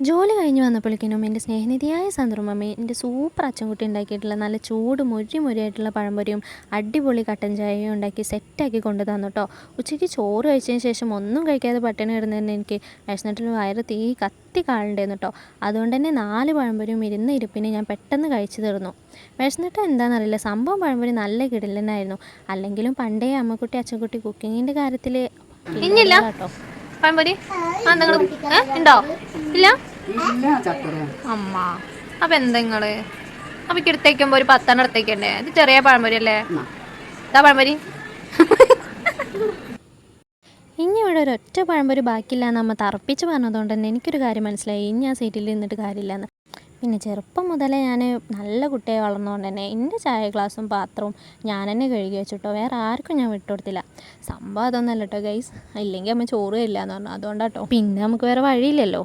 ജോലി കഴിഞ്ഞ് വന്നപ്പോഴേക്കിനും എൻ്റെ സ്നേഹനിധിയായ സന്ദ്രമമ്മി എൻ്റെ സൂപ്പർ അച്ചൻകുട്ടി ഉണ്ടാക്കിയിട്ടുള്ള നല്ല ചൂട് മൊരിയായിട്ടുള്ള പഴംപൊരിയും അടിപൊളി കട്ടൻ ചായയും ഉണ്ടാക്കി സെറ്റാക്കി കൊണ്ടു തന്നു കേട്ടോ. ഉച്ചയ്ക്ക് ചോറ് കഴിച്ചതിന് ശേഷം ഒന്നും കഴിക്കാതെ പട്ടിണി കിടന്നതിന് എനിക്ക് വിശന്നിട്ട് വയറ് തീ കത്തി കാളുണ്ടായിരുന്നു കേട്ടോ. അതുകൊണ്ട് തന്നെ 4 പഴംപൊരിയും ഇരുപ്പിന് ഞാൻ പെട്ടെന്ന് കഴിച്ചു തീർന്നു. വിശന്നിട്ട് എന്താണെന്നറിയില്ല, സംഭവം പഴംപൊരി നല്ല കിടിലനായിരുന്നു. അല്ലെങ്കിലും പണ്ടേ അമ്മക്കുട്ടി അച്ചൻകുട്ടി കുക്കിങ്ങിൻ്റെ കാര്യത്തിൽ ഇഞ്ഞില്ല കേട്ടോ. പഴംപൊരി നിങ്ങൾ ഉണ്ടോ? ഇല്ല അമ്മ. അപ്പൊ എന്തെങ്ങള് അപ്പൊ എടുത്തേക്കുമ്പോ ഒരു 10 എടുത്തേക്കണ്ടേ? ഇത് ചെറിയ പഴംപൊരി അല്ലേ? ഇതാ പഴംപൊരി. ഇനി ഇവിടെ ഒരൊറ്റ പഴംപൊരി ബാക്കിയില്ല എന്ന് അമ്മ തറപ്പിച്ച് പറഞ്ഞതുകൊണ്ട് തന്നെ എനിക്കൊരു കാര്യം മനസ്സിലായി, ഇനി ആ സീറ്റിൽ നിന്നിട്ട് കാര്യമില്ലെന്ന്. പിന്നെ ചെറുപ്പം മുതലേ ഞാൻ നല്ല കുട്ടിയായി വളർന്നതുകൊണ്ട് തന്നെ എൻ്റെ ചായ ഗ്ലാസും പാത്രവും ഞാൻ തന്നെ കഴുകി വെച്ചിട്ടോ, വേറെ ആർക്കും ഞാൻ വിട്ടുകൊടുത്തില്ല. സംഭവം അതൊന്നല്ല കേട്ടോ ഗൈസ്, ഇല്ലെങ്കിൽ അമ്മ ചോറ് ഇല്ല എന്ന് പറഞ്ഞു, അതുകൊണ്ടാട്ടോ. പിന്നെ നമുക്ക് വേറെ വഴിയില്ലല്ലോ.